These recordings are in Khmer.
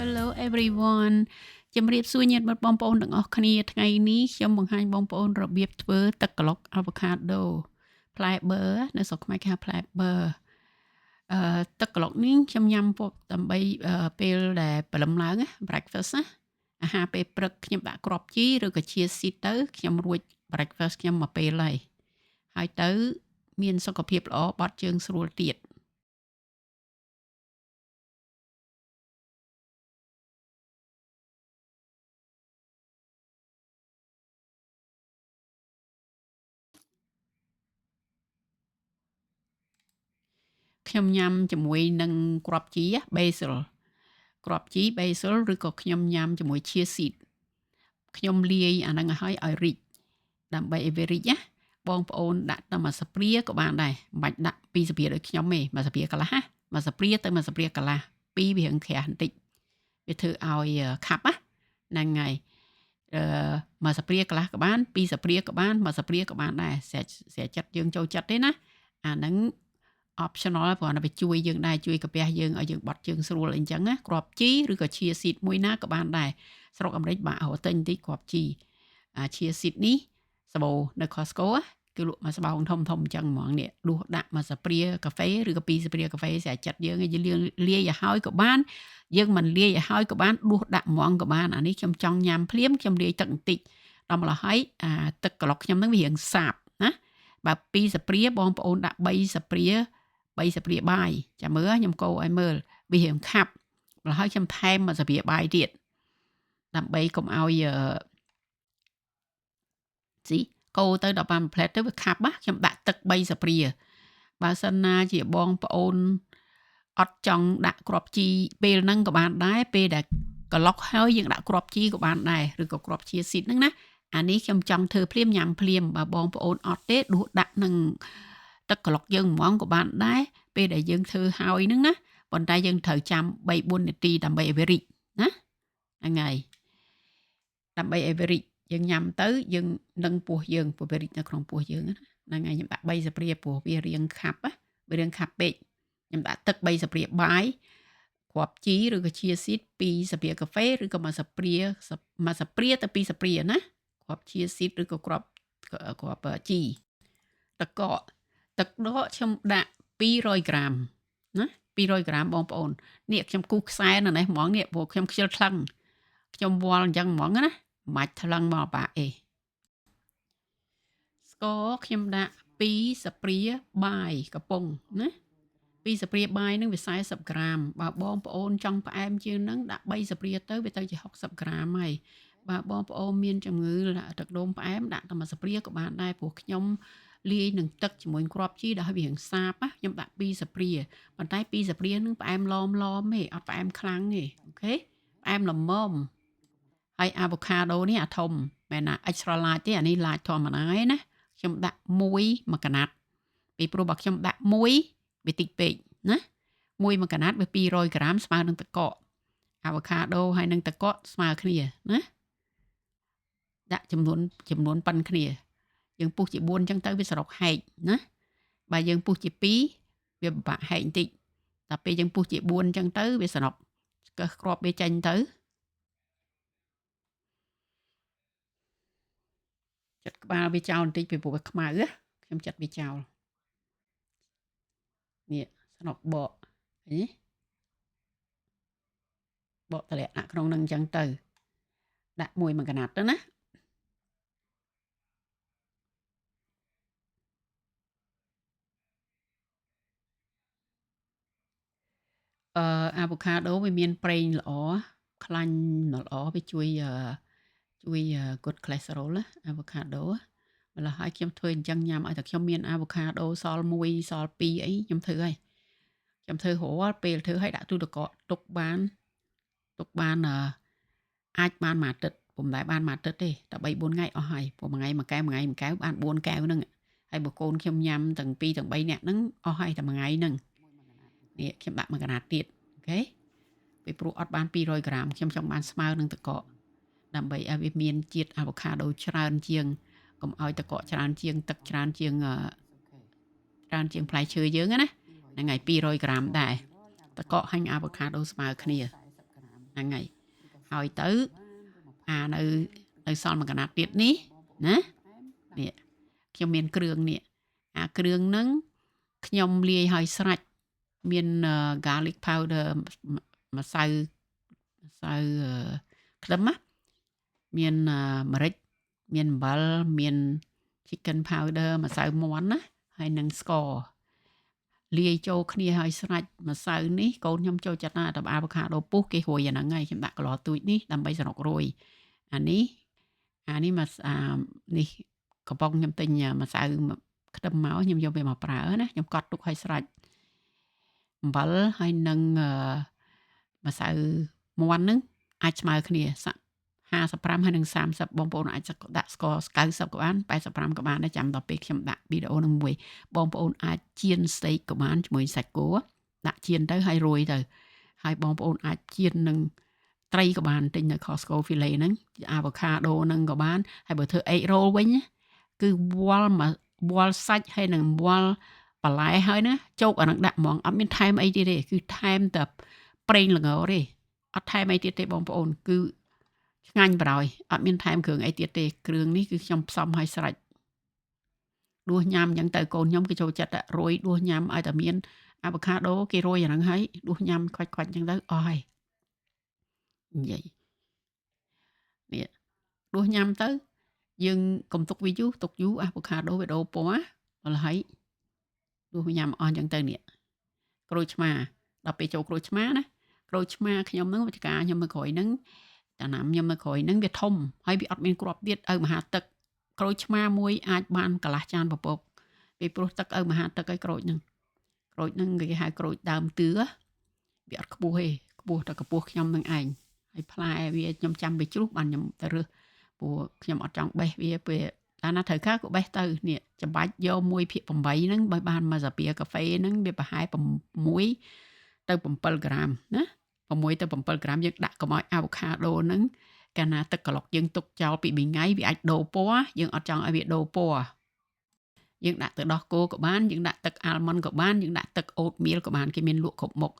Hello everyone ជំរាបសួរញាតិមិត្តបងប្អូនទាំងអស់គ្នាថ្ងៃនេះខ្ញុំបង្ហាញបងប្អូនរបៀបធ្វើទឹកក្លុក avocado ផ្លែបឺរនៅស្រុកខ្មែរគេហៅផ្លែបឺរទឹកក្លុកនេះខ្ញុំញ៉ាំដើម្បីពេលដែលព្រលឹមឡើងណា breakfast ណាអាហារពេលព្រឹកខ្ញុំដាក់គ្រាប់ជីឬក៏chia seed ទៅខ្ញុំរួច breakfast ខ្ញុំមកពេលហើយទៅមានសុខភាពល្អបត់ជើងស្រួលទៀតខ្ញុំញ៉ាំជាមួយនឹងគ្រាប់ជី basil គ្រាប់ជី basil ឬក៏ខ្ញុំញ៉ាំជាមួយ chia seed ខ្ញុំលាយអាហ្នឹងឲ្យរីកដើម្បីឲ្យវារីកណាបងប្អូនដាក់តែមួយស្ព្រាក៏បានដែរមិនបាច់ដាក់2ស្ព្រាដូចខ្ញុំទេមួយស្ព្រាកន្លះមួយស្ព្រាទៅមួយស្ព្រាកន្លះ2វារៀងក្រាស់បន្តិចវាធ្វើឲ្យខាប់ណាហ្នឹងហើយមួយស្ព្រាកន្លះក៏បាន2ស្ព្រាក៏បានមួយស្ព្រាក៏បានដែរស្រាចិត្តយើងចូលចិត្តទេណាអាហ្នឹងoptional ព្រោះnóវាជួយយើងដែរជួយកាពះយើងឲ្យយើងបត់ជើងស្រួលអីចឹងណាគ្រាប់ជីឬក៏ chia seed មួយណាក៏បានដែរស្រុកអាមេរិកបាក់រកទិញបន្តិចគ្រាប់ជីchia seed នេះសាបូនៅ Costco គឺលក់មួយស្បោងធំអញ្ចឹងហ្មងនេះដួសដាក់មួយស្ព្រាកាហ្វេឬក៏2ស្ព្រាកាហ្វេស្រាចិត្តយើងឲ្យយើងលាយឲ្យហើយក៏បានយើងមិនលាយឲ្យហើយក៏បានដួសដាក់ហ្មងក៏បានអានេះខ្ញុំចង់ញ៉ាំភ្លាមខ្ញុំលាយទឹកបន្តិចដល់មកហើយទឹកក្លុកខ្ញុំហ្នឹងវារៀងសាបណាបើ2ស្ព្រាបងប្អូនដាក់3ស្ព្រាបាយចាំមើលខ្ញុំកូរឲ្យមើលវារៀងខាប់ដល់ហើយខ្ញុំថែមមួយស្ព្រាបាយទៀតដើម្បីកុំឲ្យកូរទៅដល់បាន1ផ្លែតទៅវាខាប់ខ្ញុំដាក់ទឹក3ស្ព្រាបើសិនណាជាបងប្អូនអត់ចង់ដាក់គ្រាប់ជីពេលហ្នឹងក៏បានដែរពេលដែលក្លុកហើយយើងដាក់គ្រាប់ជីក៏បានដែរឬក៏គ្រាប់chia seedហ្នឹងណាអានេះខ្ញុំចង់ធ្វើភ្លាមញ៉ាំភ្លាមបើបងប្អូនអត់ទេដួសដាក់នឹងទឹកក្លុកយើងហ្មងក៏បានដែរពេលដែលយើងធ្វើហើយហ្នឹងណាប៉ុន្តែយើងត្រូវចាំ 3-4 នាទីដើម្បីឲ្យវារីកណាហ្នឹងហើយដើម្បីឲ្យវារីកយើងញ៉ាំទៅយើងនឹងពោះយើងពោះវារីកនៅក្នុងពោះយើងហ្នឹងហើយខ្ញុំដាក់3ស្ព្រាព្រោះវារៀងខាប់វារៀងខាប់ពេកខ្ញុំដាក់ទឹក3ស្ព្រាបាយគ្រាប់ជីឬក៏ chia seed 2ស្ព្រាកាហ្វេឬក៏1ស្ព្រាទៅ2ស្ព្រាណាគ្រាប់ chia seed ឬក៏គ្រាប់ជីទឹកកកខ្ញុំដាក់200ក្រាមណា200ក្រាមបងប្អូននេះខ្ញុំគូសខ្សែនៅនេះហ្មងនេះព្រោះខ្ញុំខ្ជិលថ្លឹងខ្ញុំវល់អញ្ចឹងហ្មងណាមិនថ្លឹងមកបាក់ស្ករខ្ញុំដាក់2ស្ព្រាបាយកំប៉ុងណា2ស្ព្រាបាយនឹងវា40ក្រាមបើបងប្អូនចង់ផ្អែមជាងហ្នឹងដាក់3ស្ព្រាទៅវាទៅជា60ក្រាមហើយបើបងប្អូនមានជំងឺទឹកនោមផ្អែមដាក់តែមួយស្ព្រាក៏បានដែរព្រោះខ្ញុំលាយនឹងទឹកជាមួយគ្រាប់ជីដល់ឲ្យវារៀងសាបខ្ញុំដាក់2ស្ព្រាប៉ុន្តែ2ស្ព្រានឹងផ្អែមឡមទេអត់ផ្អែមខ្លាំងទេអូខេផ្អែមល្មមហើយ avocado នេះអាធំមែនណា extra large ទេអានេះ large ធម្មតាឯណាខ្ញុំដាក់1កណាត់ពីព្រោះបើខ្ញុំដាក់1វាតិចពេកណា1កណាត់វា200ក្រាមស្មើនឹងទឹកកក avocado ហើយនឹងទឹកកកស្មើគ្នាណាដាក់ចំនួនប៉ុនគ្នាយើងពុះជា4អញ្ចឹងទៅវាសរុបហែកណាបើយើងពុះជា2វាពិបាកហែកបន្តិចតែពេលយើងពុះជា4អញ្ចឹងទៅវាសរុបកើសគ្រាប់វាចេញទៅចិត្តក្បាលវាចោលបន្តិចពីព្រោះវាខ្មៅខ្ញុំចាត់វាចោលនេះស្នុកបកឃើញទេបកតម្លាក់ដាក់ក្នុងនឹងអញ្ចឹងទៅដាក់1កណាត់ទៅណាavocado វាមានប្រេងល្អខ្លាញ់ល្អវាជួយ good cholesterol ណា avocado ម្ល៉េះហើយខ្ញុំធ្វើអញ្ចឹងញ៉ាំឲ្យតែខ្ញុំមាន avocado សល់1សល់2អីខ្ញុំធ្វើហើយខ្ញុំធ្វើរាល់ពេលធ្វើឲ្យដាក់ទូទឹកកកទុកបានអាចបានមួយអាទិត្យពុំដែលបានមួយអាទិត្យទេតែ3-4ថ្ងៃអស់ហើយព្រោះមួយថ្ងៃមួយកែវបាន4កែវហ្នឹងហើយបើកូនខ្ញុំញ៉ាំទាំង2ទាំង3នាក់ហ្នឹងអស់ហើយតែមួយថ្ងៃហ្នឹងនេះខ្ញុំដាក់1កណាត់ទៀតអូខេពីព្រោះអត់បាន200ក្រាមខ្ញុំចង់បានស្មើនឹងទឹកកកដើម្បីឲ្យវាមានជាតិ avocado ច្រើនជាងកុំឲ្យទឹកកកច្រើនជាងទឹកច្រើនជាងផ្លែឈើយើងណាហ្នឹងហើយ200ក្រាមដែរទឹកកកហាញ់ avocado ស្មើគ្នា ហ្នឹងហើយហើយទៅនៅសល់មួយកណាត់ទៀតនេះណានេះខ្ញុំមានគ្រឿងនេះអាគ្រឿងហ្នឹងខ្ញុំលាយឲ្យស្រេចមាន garlic powder ម្សៅខ្ទឹមណាមានម្រេចមានអំបិលមាន chicken powder ម្សៅមាន់ណាហើយនឹងស្ករលាយចូលគ្នាឲ្យស្រេចម្សៅនេះកូនខ្ញុំចូលចិត្តណាស់តែអាវ៉ាកាដូពុះគេរួយអាហ្នឹងហើយខ្ញុំដាក់កន្លទូចនេះដើម្បីសនុករួយអានេះមកនេះកំប៉ុងខ្ញុំទិញម្សៅខ្ទឹមមកខ្ញុំយកវាមកប្រើណាខ្ញុំកត់ទុកឲ្យស្រេចអំបិលហើយនឹងម្សៅមាន់ហ្នឹងអាចស្មើគ្នា55ហើយនឹង30បងប្អូនអាចដាក់ស្ករ90ក៏បាន85ក៏បានដែរចាំដល់ពេលខ្ញុំដាក់វីដេអូនឹងមួយបងប្អូនអាចចៀនស្តេកក៏បានជាមួយសាច់គោដាក់ចៀនទៅហើយរោយទៅហើយបងប្អូនអាចចៀននឹងត្រីក៏បានទិញនៅ Costco filet ហ្នឹងអាវ៉ាកាដូហ្នឹងក៏បានហើយបើធ្វើ egg roll វិញគឺវល់សាច់ហើយនឹងវល់បន្លែហើយណាជោគអានឹងដាក់ហ្មងអត់មានថែមអីទៀតទេគឺថែមតែប្រេងល្ងទេអត់ថែមអីទៀតទេបងប្អូនគឺឆ្ងាញ់បរោយអត់មានថែមគ្រឿងអីទៀតទេគ្រឿងនេះគឺខ្ញុំផ្សំឲ្យស្រេចដួសញ៉ាំអញ្ចឹងទៅកូនខ្ញុំគេចូលចិត្តរោយដួសញ៉ាំឲ្យតែមានអាវ៉ាកាដូគេរោយអាហ្នឹងហើយដួសញ៉ាំខ្វាច់ៗអញ្ចឹងទៅអស់ហើយនិយាយនេះដួសញ៉ាំទៅយើងកុំទុកវាយូរទុកយូរអាវ៉ាកាដូវាដូរពណ៌ដល់ហើយដួសញ៉ាំអស់អញ្ចឹងទៅនេះក្រូចឆ្មាដល់ពេលចូលក្រូចឆ្មាណាក្រូចឆ្មាខ្ញុំហ្នឹងវិទ្យាខ្ញុំនៅក្រោយហ្នឹងតាណាំខ្ញុំនៅក្រោយហ្នឹងវាធំហើយវាអត់មានគ្រាប់ទៀតឪមហាទឹកក្រូចឆ្មាមួយអាចបានកន្លះចានពពកពីព្រោះទឹកឪមហាទឹកឲ្យក្រូចហ្នឹងគេហៅក្រូចដើមតឿវាអត់ខ្ពស់ទេខ្ពស់តែកម្ពស់ខ្ញុំនឹងឯងហើយផ្លែវាខ្ញុំចាំវាជ្រុះបានខ្ញុំទៅរើសព្រោះខ្ញុំអត់ចង់បេះវាពេលតែណាត្រូវការក៏បេះទៅនេះចម្បាច់យក 1/8 ហ្នឹងបើបានមកសាពីកាហ្វេហ្នឹងវាប្រហែល6ទៅ7ក្រាមណា6ទៅ7ក្រាមយើងដាក់កុំឲ្យអាវ៉ាកាដូហ្នឹងកាលណាទឹកក្លុកយើងទុកចោលពី2ថ្ងៃវាអាចដូរពណ៌យើងអត់ចង់ឲ្យវាដូរពណ៌យើងដាក់ទៅដោះគោក៏បានយើងដាក់ទឹកអាល់ម៉ុនក៏បានយើងដាក់ទឹកអូតមៀលក៏បានគេមានលក់គ្រប់មុខ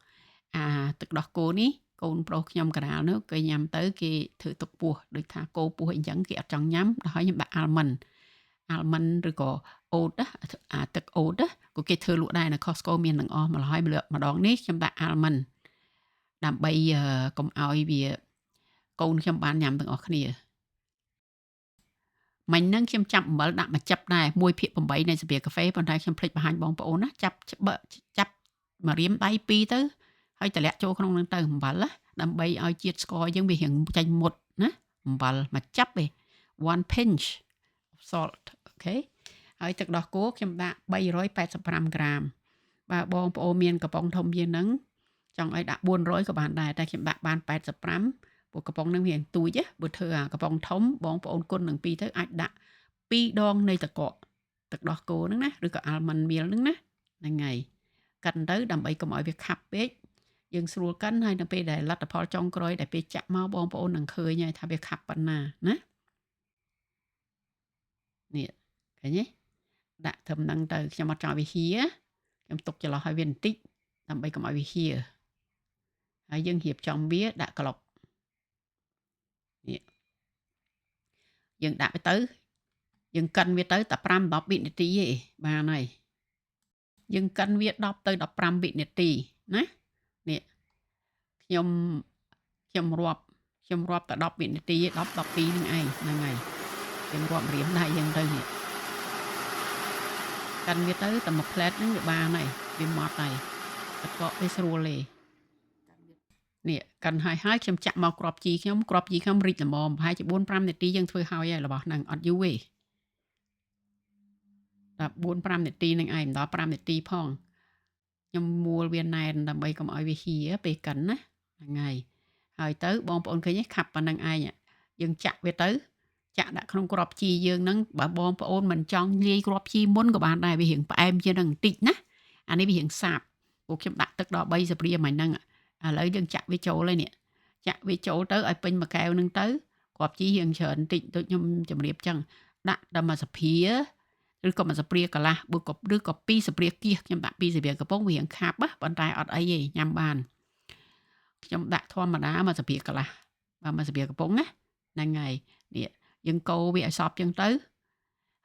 អាទឹកដោះគោនេះកូនប្រុសខ្ញុំកណ្ដាលនោះគេញ៉ាំទៅគេធ្វើទឹកពោះដូចថាគោពោះអីចឹងគេអត់ចង់ញ៉ាំដល់ហើយខ្ញុំដាក់អាល់ម៉ុនឬក៏អូតអាទឹកអូតក៏គេធ្វើលក់ដែរនៅ Costco មានទាំងអស់ម្ល៉េះម្ដងនេះខ្ញុំដាក់អាល់ម៉ុនដើម្បីកុំឲ្យវាកូនខ្ញុំបានញ៉ាំទាំងអស់គ្នាមិញហ្នឹងខ្ញុំចាប់អំបិលដាក់មួយចិបដែរ 1/8 នៃសាប៊ីកាហ្វេប៉ុន្តែខ្ញុំភ្លេចបង្ហាញបងប្អូនណាចាប់មួយរៀមដៃ2ទៅហើយតម្លាក់ចូលក្នុងហ្នឹងទៅអំបិលណាដើម្បីឲ្យជាតិស្ករយើងវារៀងចាញ់មុតណាអំបិលមួយចិបទេ one pinch of salt អូខេហើយទឹកដោះគោខ្ញុំដាក់385ក្រាមបើបងប្អូនមានកំប៉ុងធំជាងហ្នឹងចង់ឲ្យដាក់400ក៏បានដែរតែខ្ញុំដាក់បាន85ព្រោះកំប៉ុងហ្នឹងវាទូចបើធ្វើអាកំប៉ុងធំបងប្អូនគុណនឹង2ទៅអាចដាក់2ដងនៃទឹកដោះគោហ្នឹងណាឬក៏អាល់ម៉ុនមៀលហ្នឹងណាហ្នឹងហើយកិនទៅដើម្បីកុំឲ្យវាខាប់ពេកយើងស្រួលកិនហើយនៅពេលដែលលទ្ធផលចុងក្រោយដែលពេលចាក់មកបងប្អូននឹងឃើញហើយថាវាខាប់ប៉ុណ្ណាណានេះឃើញទេដាក់ត្រឹមហ្នឹងទៅខ្ញុំអត់ចង់ឲ្យវាហៀខ្ញុំទុកចន្លោះឲ្យវាបន្តិចដើម្បីកុំឲ្យវាហៀហើយយើងរៀបចំវាដាក់ក្លុកនេះយើងដាក់វាទៅយើងកិនវាទៅតែ5-10វិនាទីទេបានហើយយើងកិនវា10ទៅ15វិនាទីណានេះខ្ញុំរាប់តែ10វិនាទី10 12ហ្នឹងឯងហ្នឹងហើយខ្ញុំរាប់រៀមដៃយើងទៅនេះកិនវាទៅតែមួយផ្លែតហ្នឹងវាបានហើយវាម៉ត់ហើយតែកកវាស្រួលទេនេះកិនហើយខ្ញុំចាក់មកគ្រាប់ជីខ្ញុំរីកល្មមប្រហែលជា 4-5 នាទីយើងធ្វើហើយរបស់ហ្នឹងអត់យូរទេតែ 4-5 នាទីហ្នឹងឯងដល់5នាទីផងខ្ញុំមួលវាណែនដើម្បីកុំឲ្យវាហៀពេលកិនណាហ្នឹងហើយទៅបងប្អូនឃើញទេខាប់ប៉ុណ្្នឹងឯងយើងចាក់វាទៅចាក់ដាក់ក្នុងគ្រាប់ជីយើងហ្នឹងបើបងប្អូនមិនចង់លាយគ្រាប់ជីមុនក៏បានដែរវារៀងផ្អែមជាងហ្នឹងបន្តិចណាអានេះវារៀងសាបពួកខ្ញុំដាក់ទឹកដល់3 ស្លាបព្រាមិញហ្នឹងឥឡូវយើងចាក់វាចូលហើយនេះចាក់វាចូលទៅឲ្យពេញមួយកែវហ្នឹងទៅគ្រាប់ជីរៀងច្រើនបន្តិចដូចខ្ញុំជម្រាបចឹងដាក់ដល់មួយស្លាបព្រាឬក៏មួយស្លាបព្រាកន្លះឬក៏2ស្លាបព្រាគៀសខ្ញុំដាក់2ស្លាបព្រាកំប៉ុងវារៀងខាប់ប៉ុន្តែអត់អីទេញ៉ាំបាន ខ្ញុំដាក់ធម្មតាមកស្រាបកន្លះបាទមកស្រាបកំប៉ុងណាហ្នឹងហើយនេះយើងកូរវាឲ្យសព្វចឹងទៅ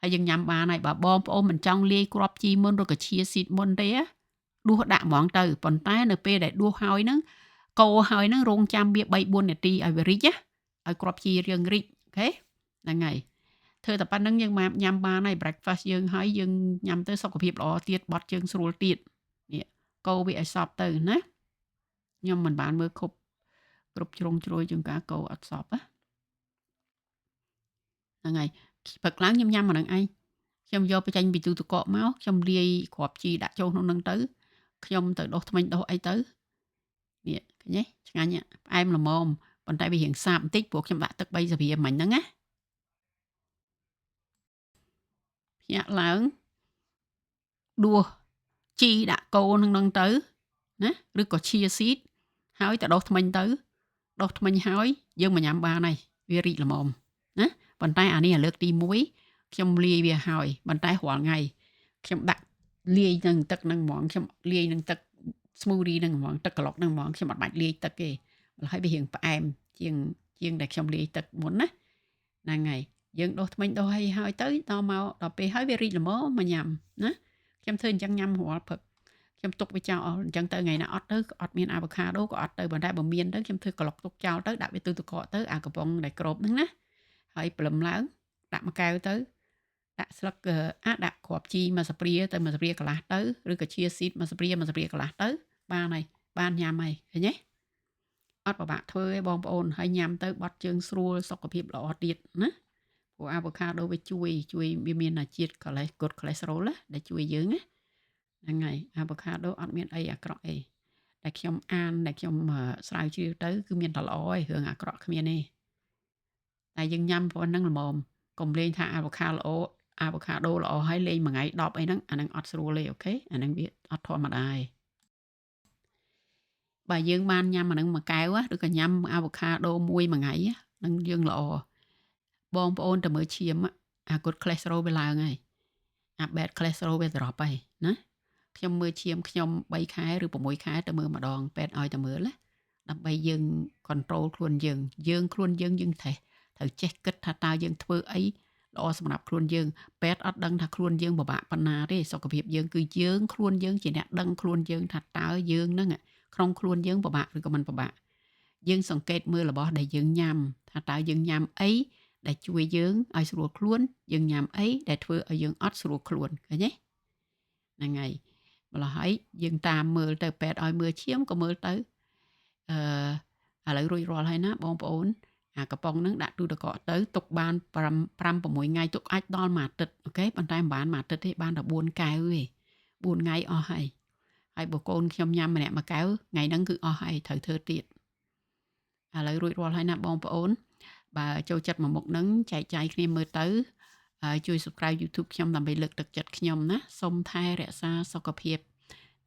ហើយយើងញ៉ាំបានហើយបើបងប្អូនមិនចង់លាយគ្រាប់ជីមុនឬក៏chia seed មុនទេដួសដាក់ហ្មងទៅប៉ុន្តែនៅពេលដែលដួសហើយហ្នឹងកូរហើយហ្នឹងរងចាំវា 3-4 នាទីឲ្យវារីកណាឲ្យគ្រាប់ជីយើងរីកអូខេហ្នឹងហើយធ្វើតែប៉ុណ្្នឹងយើងញ៉ាំបានហើយ breakfast យើងហើយយើងញ៉ាំទៅសុខភាពល្អទៀតបត់ជើងស្រួលទៀតនេះកូរវាឲ្យសព្វទៅណាខ្ញុំមិនបានមើលគ្រប់ជ្រុងជ្រោយជាងការកូរអត់សព្វហ្នឹងហើយព្រឹកឡើងខ្ញុំញ៉ាំអាហ្នឹងឯងខ្ញុំយកបញ្ចេញពីទូទឹកកកមកខ្ញុំលាយគ្រាប់ជីដាក់ចូលក្នុងហ្នឹងទៅខ្ញុំទៅដុសធ្មេញដុសអីទៅនេះឃើញទេឆ្ងាញ់ផ្អែមល្មមប៉ុន្តែវារៀងសាបបន្តិចព្រោះខ្ញុំដាក់ទឹក3ស្រាមិញហ្នឹងណាភ្ញាក់ឡើងដួសជីដាក់កូរហ្នឹងទៅណាឬក៏chia seed ហើយទៅដុសធ្មេញទៅដុសធ្មេញហើយយើងមកញ៉ាំបានហើយវារីកល្មមណាប៉ុន្តែអានេះលើកទី1ខ្ញុំលាយវាហើយប៉ុន្តែរាល់ថ្ងៃខ្ញុំដាក់លាយនឹងទឹកហ្នឹងហ្មងខ្ញុំលាយនឹងទឹក smoothie ហ្នឹងហ្មងទឹកក្លុកហ្នឹងហ្មងខ្ញុំអត់បាច់លាយទឹកទេហើយវារៀងផ្អែមជាងដែលខ្ញុំលាយទឹកមុនណាហ្នឹងហើយយើងដុសធ្មេញដុសហើយទៅដល់ពេលហើយវារីកល្មមមកញ៉ាំណាខ្ញុំធ្វើអញ្ចឹងញ៉ាំរាល់ព្រឹកខ្ញុំទុកវាចោលអញ្ចឹងទៅថ្ងៃណាអត់ទៅអត់មានអាវ៉ាខាដូក៏អត់ទៅប៉ុន្តែបើមានទៅខ្ញុំធ្វើក្លុកទុកចោលទៅដាក់វាទូទឹកកកទៅអាកំប៉ុងដែលក្របហ្នឹងណាហើយព្រលឹមឡើងដាក់មួយកែវទៅដាក់ស្លឹកដាក់គ្រាប់ជីមកស្ព្រាទៅមកស្ព្រាកន្លះទៅឬក៏chia seedមកស្ព្រាកន្លះទៅបានហើយបានញ៉ាំហើយឃើញទេអត់ពិបាកធ្វើទេបងប្អូនហើយញ៉ាំទៅបត់ជើងស្រួលសុខភាពល្អទៀតណាព្រោះអាវ៉ាខាដូវាជួយវាមានជាតិgood cholesterol ណាដែលជួយយើងណាហ្នឹងហើយអាវ៉ាខាដូអត់មានអីអាក្រក់អីដែលខ្ញុំអានដែលខ្ញុំស្រាវជ្រាវទៅគឺមានតែល្អឯងរឿងអាក្រក់គ្មានទេតែយើងញ៉ាំប៉ុណ្្នឹងល្មមកុំលេងថាអាវ៉ាខាដូល្អហើយលេងមួយថ្ងៃ10អីហ្នឹងអាហ្នឹងអត់ស្រួលទេអូខេអាហ្នឹងវាអត់ធម្មតាទេបើយើងបានញ៉ាំអាហ្នឹងមួយកែវឬក៏ញ៉ាំអាវ៉ាខាដូមួយថ្ងៃហ្នឹងយើងល្អបងប្អូនទៅមើលឈាមអា good cholesterol វាឡើងហើយអា bad cholesterol វា drop ហើយណាខ្ញុំមើលឈាមខ្ញុំ3ខែឬ6ខែទៅមើលម្ដងពេទ្យឲ្យទៅមើលណាដើម្បីយើង control ខ្លួនយើងខ្លួនយើងត្រូវចេះគិតថាតើយើងធ្វើអីល្អសម្រាប់ខ្លួនយើងពេទ្យអត់ដឹងថាខ្លួនយើងពិបាកប៉ុណ្ណាទេសុខភាពយើងគឺយើងខ្លួនយើងជាអ្នកដឹងខ្លួនយើងថាតើយើងហ្នឹងក្នុងខ្លួនយើងពិបាកឬក៏មិនពិបាកយើងសង្កេតមើលរបស់ដែលយើងញ៉ាំថាតើយើងញ៉ាំអីដែលជួយយើងឲ្យស្រួលខ្លួនយើងញ៉ាំអីដែលធ្វើឲ្យយើងអត់ស្រួលខ្លួនឃើញទេហ្នឹងហើយម្ល៉េះហើយយើងតាមមើលទៅពេទ្យឲ្យមើលឈាមក៏មើលទៅឥឡូវរួចរាល់ហើយណាបងប្អូនអាកំប៉ុងហ្នឹងដាក់ទូទឹកកកទៅទុកបាន5-6ថ្ងៃទុកអាចដល់មួយអាទិត្យអូខេប៉ុន្តែមិនបានមួយអាទិត្យទេបានតែ4កែវទេ4ថ្ងៃអស់ហើយបើកូនខ្ញុំញ៉ាំម្នាក់មួយកែវថ្ងៃហ្នឹងគឺអស់ហើយត្រូវធ្វើទៀតឥឡូវរួចរាល់ហើយណាបងប្អូនបើចូលចិត្តមកមុខហ្នឹងចែកចាយគ្នាមើលទៅជួយ subscribe YouTube ខ្ញុំដើម្បីលើកទឹកចិត្តខ្ញុំណាសូមថែរក្សាសុខភាព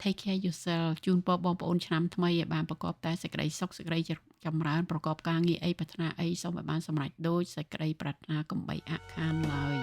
Take care yourself ជូនពរបងប្អូនឆ្នាំថ្មីឲ្យបានប្រកបតែសេចក្តីសុខសេចក្តីចម្រើនប្រកបការងារអីប្រាថ្នាអីសូមឲ្យបានសម្រេចដូចសេចក្តីប្រាថ្នាកុំបីអាក់ខានឡើយ